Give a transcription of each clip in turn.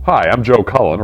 Hi, I'm Joe Cullen.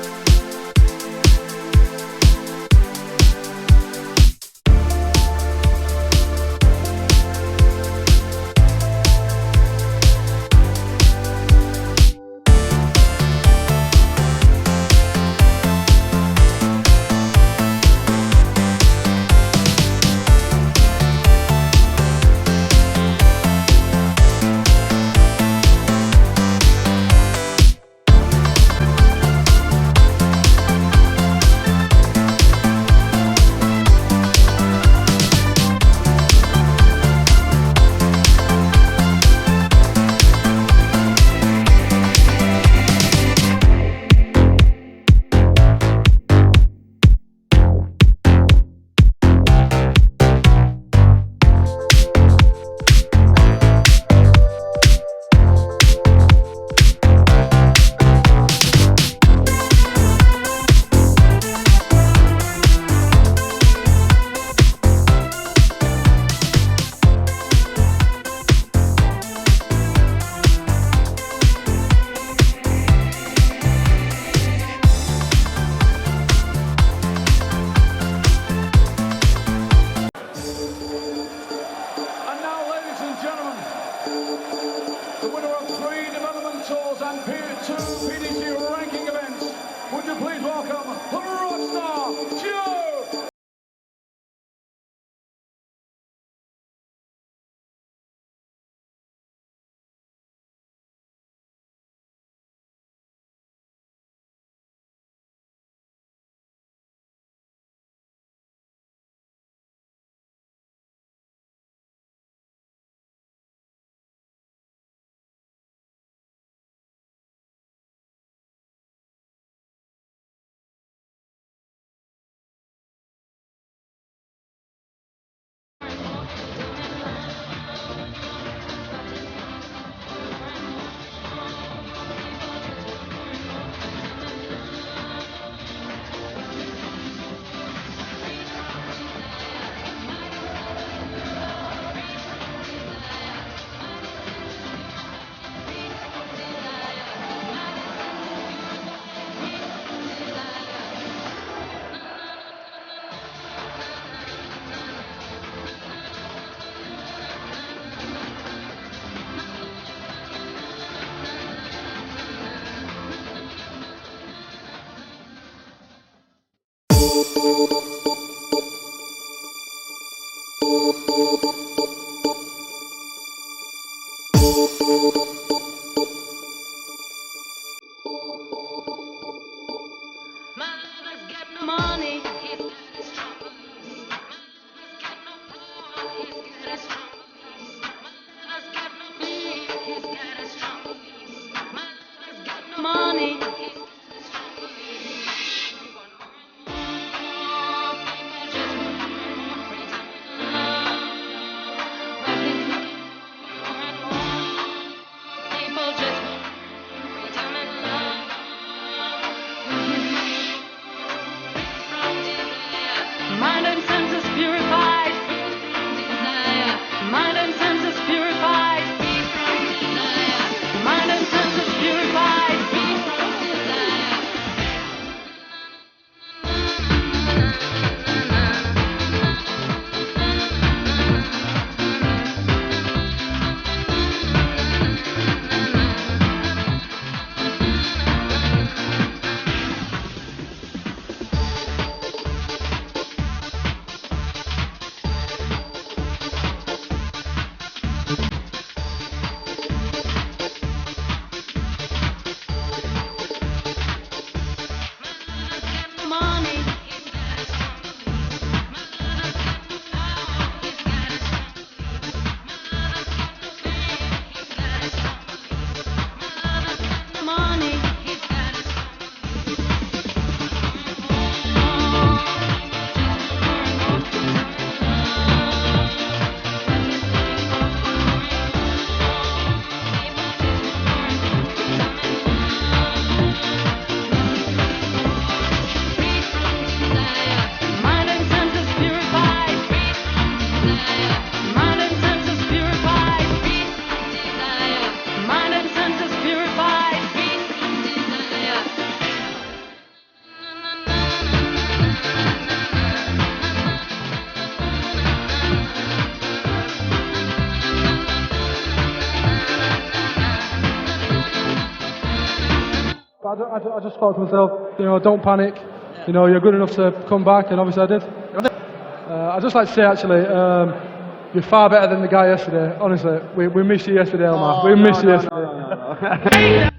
I just thought to myself, you know, don't panic. You know, you're good enough to come back, and obviously I did. I'd just like to say, actually, you're far better than the guy yesterday. Honestly, we missed you yesterday, Omar. We missed you yesterday.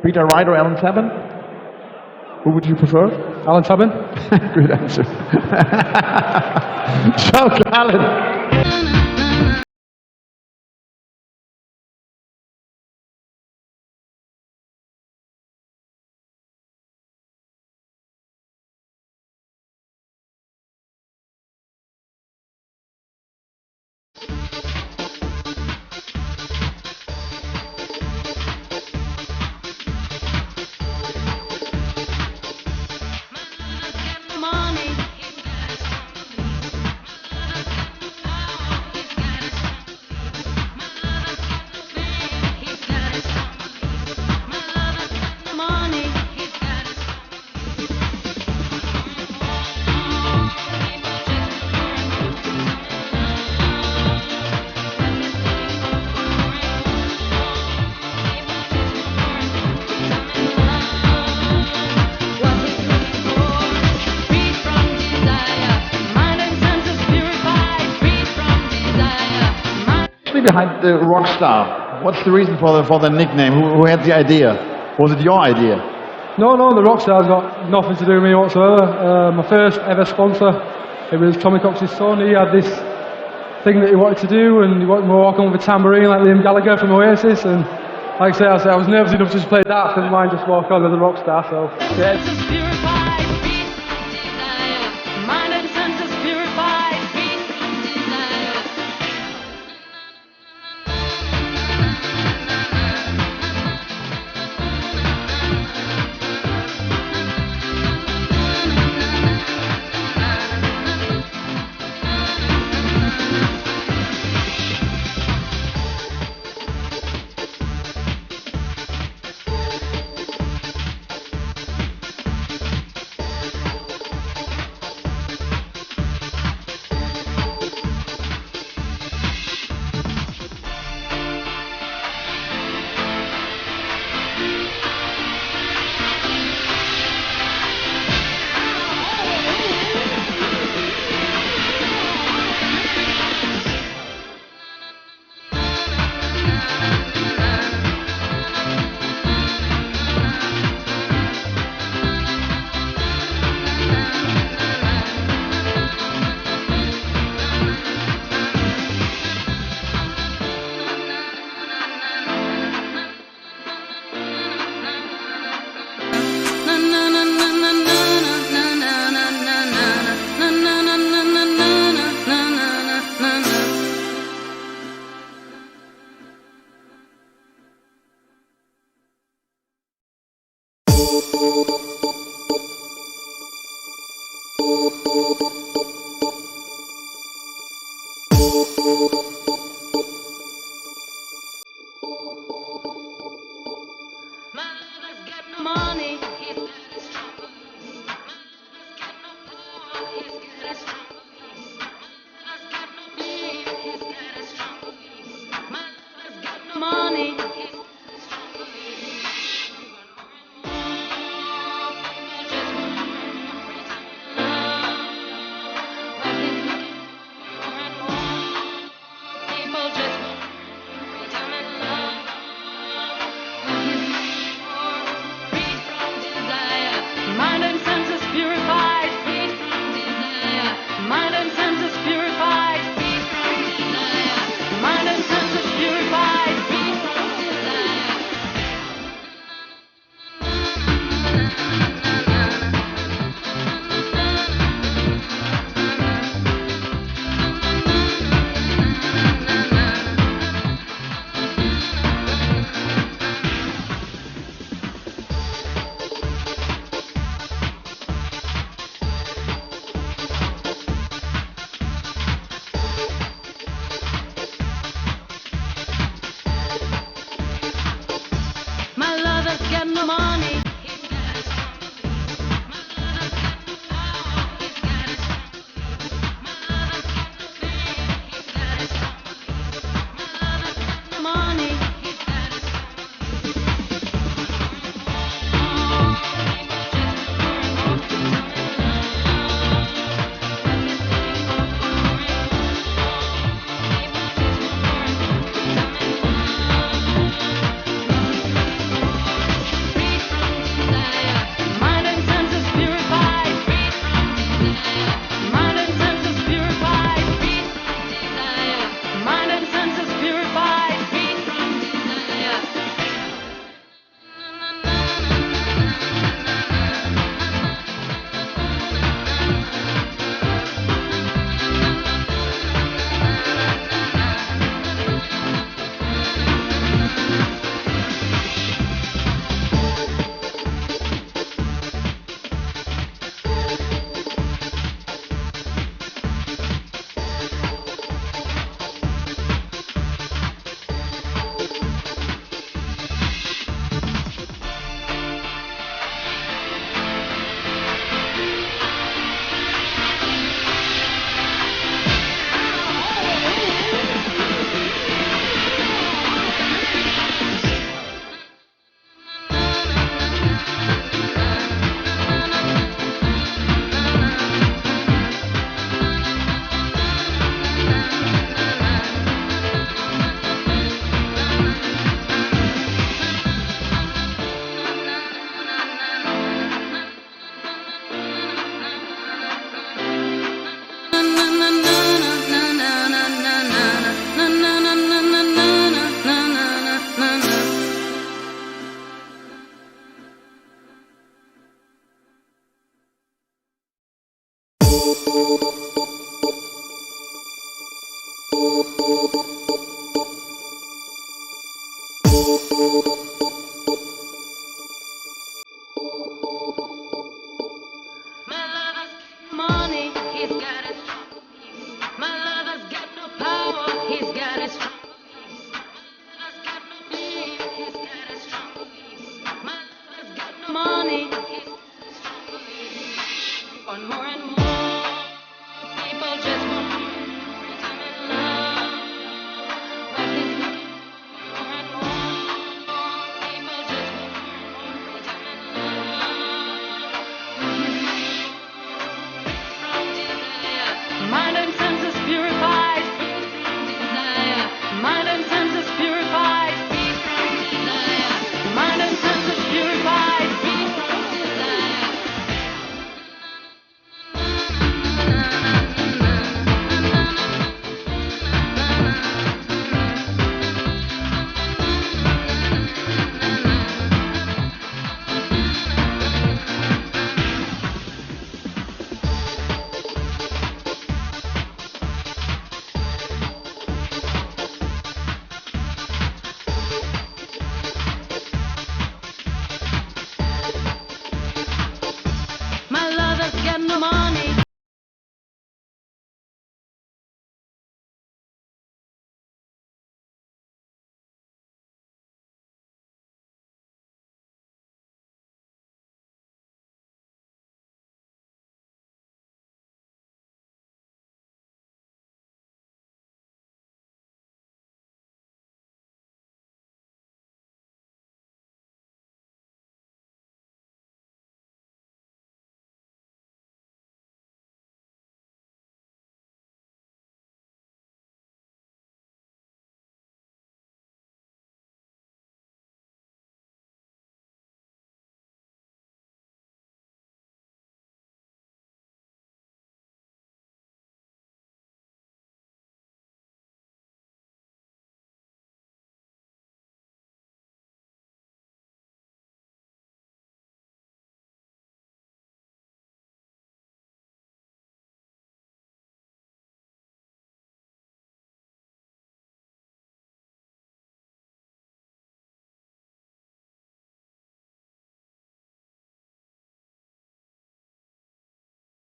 Peter Wright or Alan Sabin? Who would you prefer? Alan Sabin. Good answer. Joe Cullen. Behind the rock star, what's the reason for the nickname? Who had the idea? Was it your idea? No, the Rockstar's got nothing to do with me whatsoever. My first ever sponsor, it was Tommy Cox's son. He had this thing that he wanted to do, and he wanted to walk on with a tambourine like Liam Gallagher from Oasis. And like I say, I was nervous enough to just play that, didn't mind just walk on as a rock star. So yeah.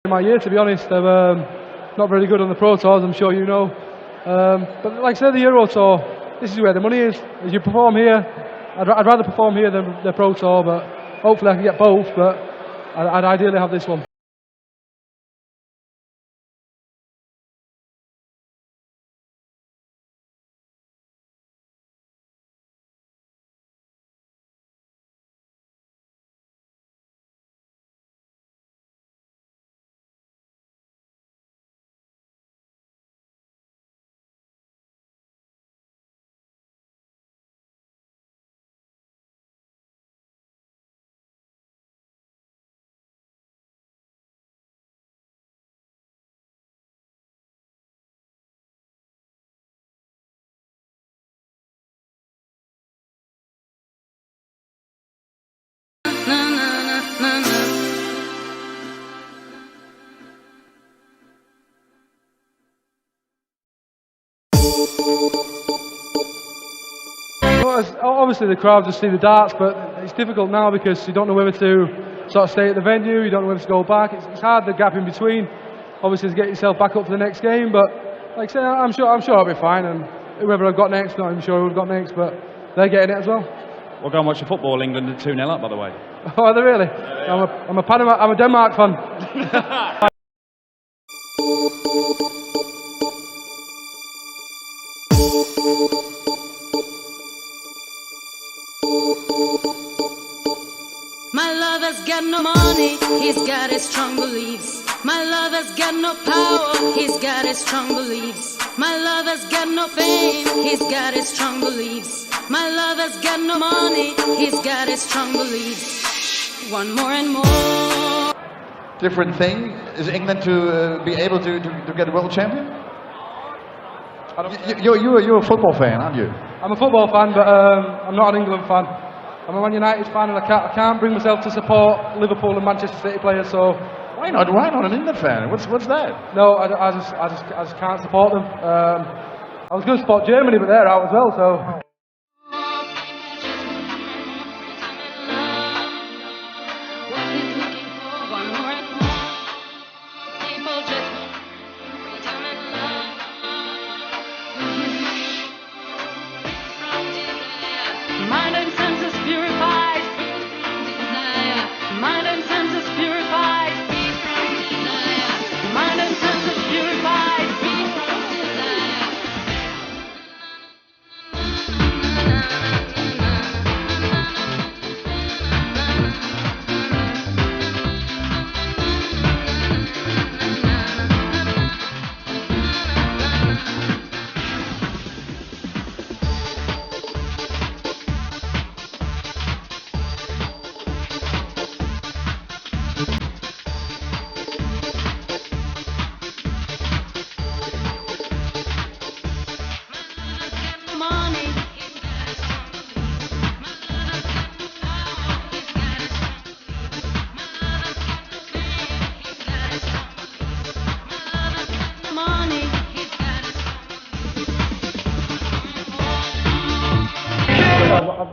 In my year, to be honest, I'm not very good on the Pro Tours, I'm sure you know. But like I said, the Euro Tour, this is where the money is. As you perform here, I'd rather perform here than the Pro Tour, but hopefully I can get both, but I'd ideally have this one. Obviously the crowd just see the darts, but it's difficult now because you don't know whether to sort of stay at the venue, you don't know whether to go back. It's hard, the gap in between, obviously, to get yourself back up for the next game. But like I said, I'm sure I'll be fine, and whoever I've got next, not even sure who I've got next, but they're getting it as well. We'll go and watch the football. England are 2-0 up, by the way. Oh, are they really? Yeah. I'm a Denmark fan. My lover's got no money, he's got his strong beliefs. My lover's got no power, he's got his strong beliefs. My lover's got no fame, he's got his strong beliefs. My lover's got no money, he's got his strong beliefs. One more and more. Different thing is England to be able to get a world champion? You're a football fan, aren't you? I'm a football fan, but I'm not an England fan. I'm a Man United fan, and I can't bring myself to support Liverpool and Manchester City players. So why not? Why not an England fan? What's that? No, I just can't support them. I was going to support Germany, but they're out as well. So.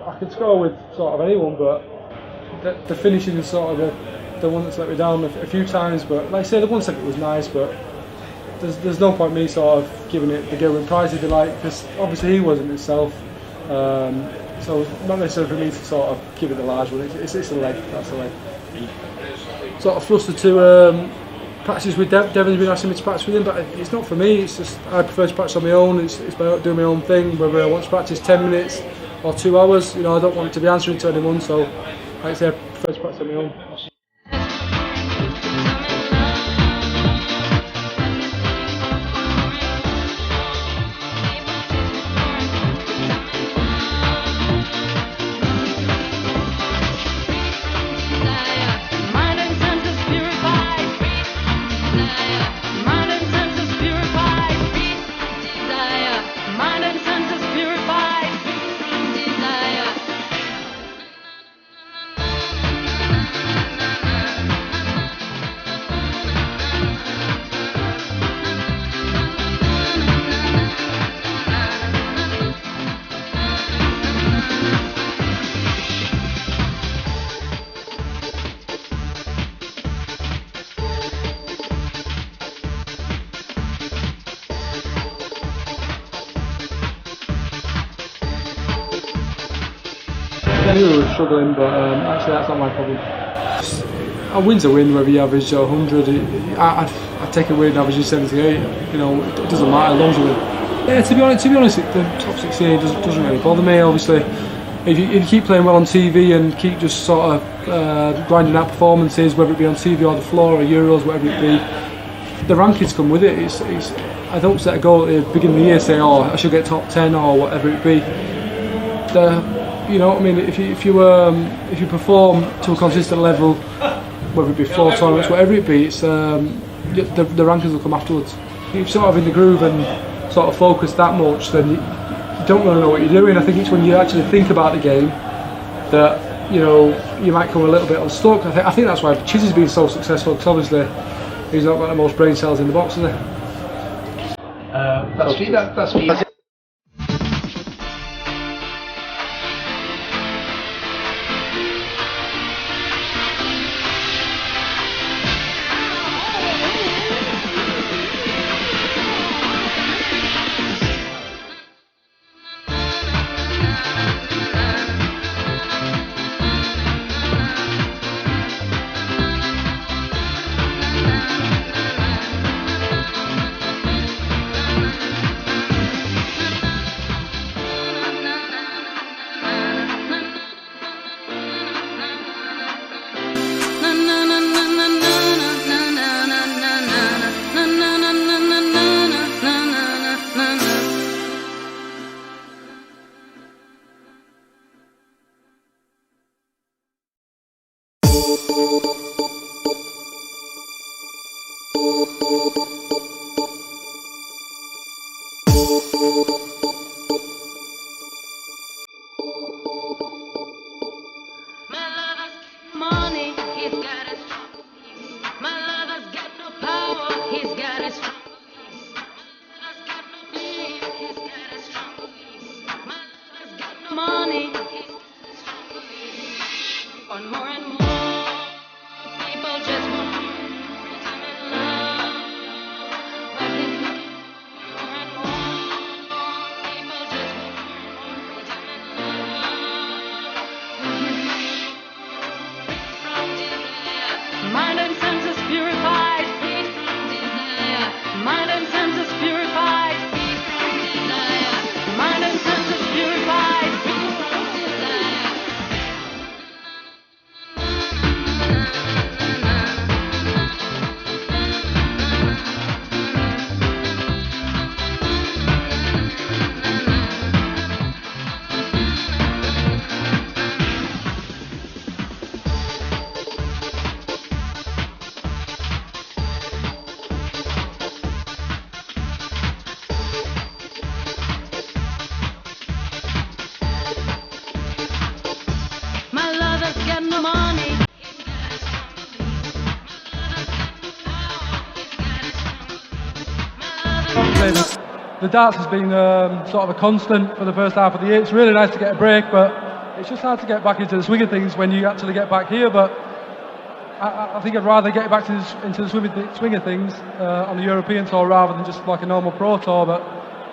I could score with sort of anyone, but the finishing is sort of the one that's let me down a few times. But like I say, the one second was nice, but there's no point me sort of giving it the Gilbert prize, if you like, because obviously he wasn't himself. So not necessarily for me to sort of give it the large one. It's a leg. That's a leg. Sort of flustered to practice with Devon's been asking me to practice with him, but it's not for me. It's just I prefer to practice on my own. It's about doing my own thing. Whether I want to practice 10 minutes or 2 hours, you know, I don't want it to be answering to anyone. So, like I say, I prefer to practice on my own. I knew we were struggling, but actually that's not my problem. A win's a win, whether you average 100. I'd take a win averaging 78. You know, it doesn't matter as long as you win. Yeah, to be honest, the top 16 doesn't really bother me. Obviously, if you keep playing well on TV and keep just sort of grinding out performances, whether it be on TV or the floor or Euros, whatever it be, the rankings come with it. I don't set a goal at the beginning of the year, say, oh, I should get top 10 or whatever it be. You know what I mean? If you perform to a consistent level, whether it be floor tournaments, whatever it be, it's the rankings will come afterwards. If you're sort of in the groove and sort of focus that much, then you don't really know what you're doing. I think it's when you actually think about the game that you might come a little bit unstuck. I think that's why Chizzy's been so successful, because obviously he's not got the most brain cells in the box, has he? That's Viel. The darts has been sort of a constant for the first half of the year. It's really nice to get a break, but it's just hard to get back into the swing of things when you actually get back here. But I think I'd rather get back into the swing of things on the European tour rather than just like a normal pro tour. But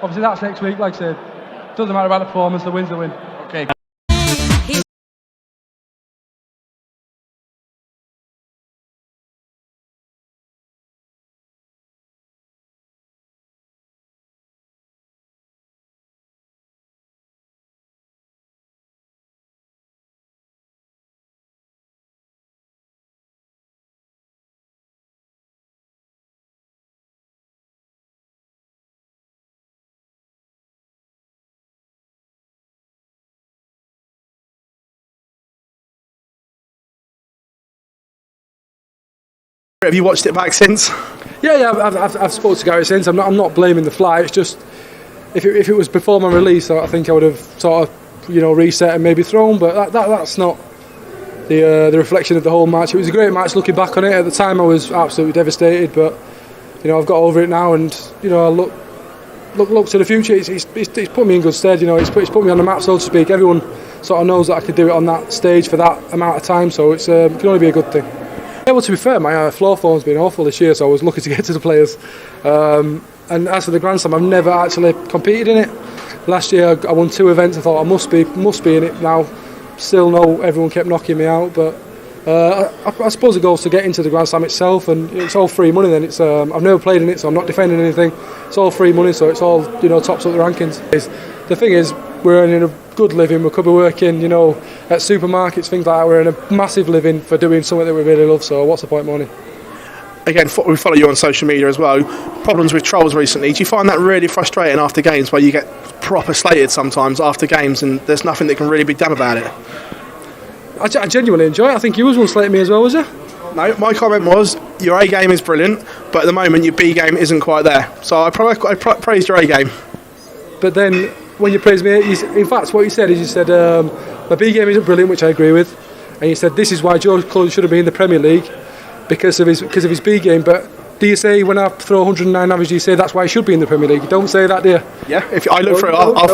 obviously that's next week, like I said. Doesn't matter about the performance, the win's the win. Okay. Have you watched it back since? Yeah, I've spoken to Gary since. I'm not blaming the flight. It's just if it was before my release, I think I would have sort of reset and maybe thrown. But that's not the reflection of the whole match. It was a great match. Looking back on it, at the time I was absolutely devastated. But I've got over it now, and I look to the future. It's put me in good stead. It's put me on the map, so to speak. Everyone sort of knows that I could do it on that stage for that amount of time. So it can only be a good thing. Yeah, well, to be fair, my floor form's been awful this year, so I was lucky to get to the players. And as for the Grand Slam, I've never actually competed in it. Last year I won 2 events. I thought I must be in it now. still know everyone kept knocking me out, but I suppose it goes to get into the Grand Slam itself, and it's all free money. Then it's I've never played in it, so I'm not defending anything. It's all free money, so it's all tops up the rankings. The thing is, we're earning a good living. We could be working, at supermarkets, things like that. We're earning a massive living for doing something that we really love. So what's the point, money? Again, we follow you on social media as well. Problems with trolls recently. Do you find that really frustrating after games, where you get proper slated sometimes after games, and there's nothing that can really be done about it? I genuinely enjoy it. I think you was one slating me as well, was you? No, my comment was your A game is brilliant, but at the moment your B game isn't quite there. So I praised your A game. But then when you praised me, in fact, what you said is my B game isn't brilliant, which I agree with, and you said this is why Joe Cullen should have been in the Premier League because of his B game. But do you say when I throw 109 average, do you say that's why he should be in the Premier League? You don't say that, do you? Yeah. If I look through it, I'll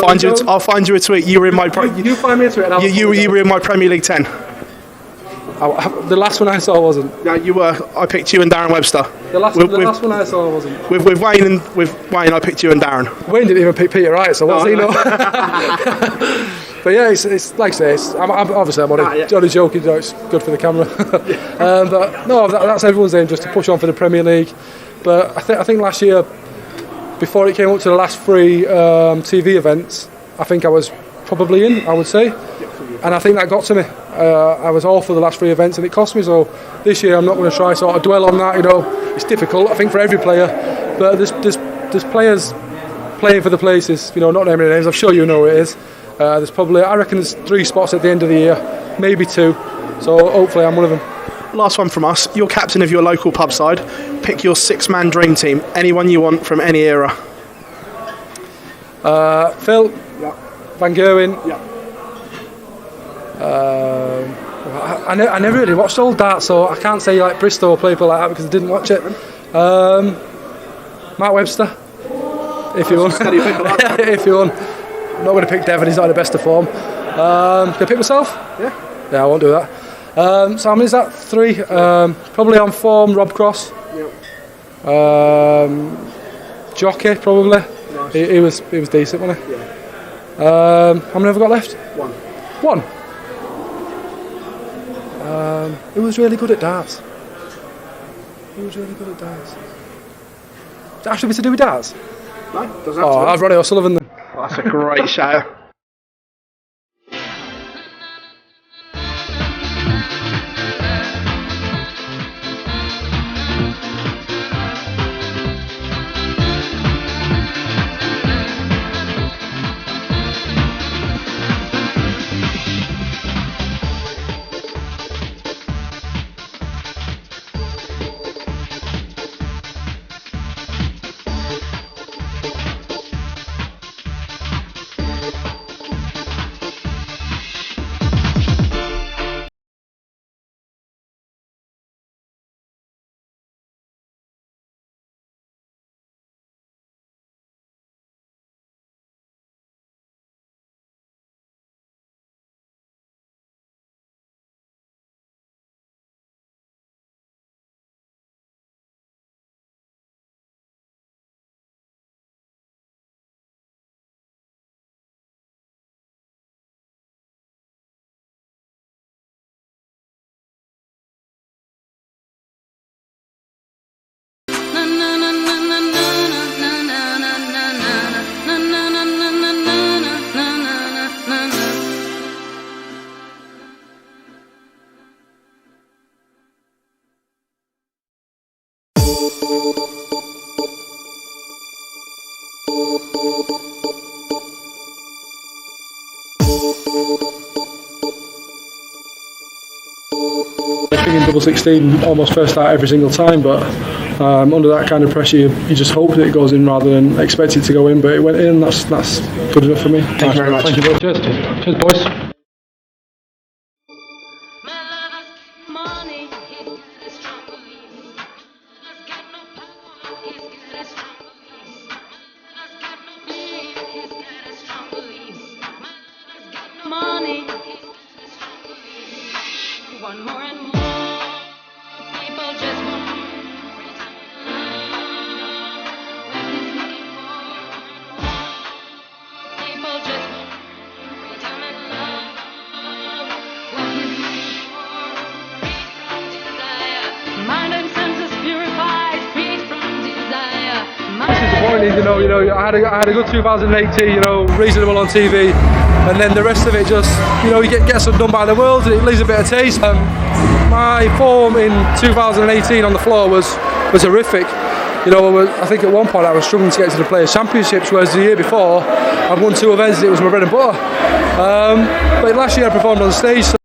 find you a tweet. You were in my. You find me a tweet. You were in my Premier League 10. The last one I saw wasn't. No, you were. I picked you and Darren Webster. The last one I saw wasn't. With Wayne, I picked you and Darren. Wayne didn't even pick Peter Wright, so what's he know? But yeah, it's like I say, I'm only joking. It's good for the camera. But no, that's everyone's aim, just to push on for the Premier League. But I think last year, before it came up to the last 3 TV events, I think I was probably in, I would say. And I think that got to me. I was all for the last 3 events, and it cost me. So this year, I'm not going to try sort of dwell on that. It's difficult, I think, for every player. But there's players playing for the places. Not naming names. I'm sure you know who it is. There's probably, I reckon, there's 3 spots at the end of the year, maybe 2. So hopefully, I'm one of them. Last one from us. You're captain of your local pub side. Pick your 6-man dream team. Anyone you want from any era. Phil. Yeah. Van Gerwen. Yeah. I never really watched old darts, so I can't say like Bristol or people like that because I didn't watch it. Mark Webster, if you want. If you want. I'm not going to pick Devon, he's not in the best of form. Can I pick myself? Yeah, I won't do that. So how many is that? 3. Probably on form, Rob Cross. Jockey, probably. Nice. He was decent, wasn't he? Yeah. How many have I got left? 1. Who was really good at darts? Does it actually be to do with darts? No, doesn't have to. I've Ronnie O'Sullivan then. That's a great shout. In double 16, almost first start every single time, but under that kind of pressure, you just hope that it goes in rather than expect it to go in. But it went in. That's good enough for me. Thank you very much. Thank you both. Cheers, boys. One more and more people just want people just want disappointed. I had a good 2018. Reasonable on TV, and then the rest of it just, you get undone by the world, and it leaves a bit of taste. My form in 2018 on the floor was horrific. I think at one point I was struggling to get to the Players' Championships, whereas the year before I'd won 2 events and it was my bread and butter. But last year I performed on stage. So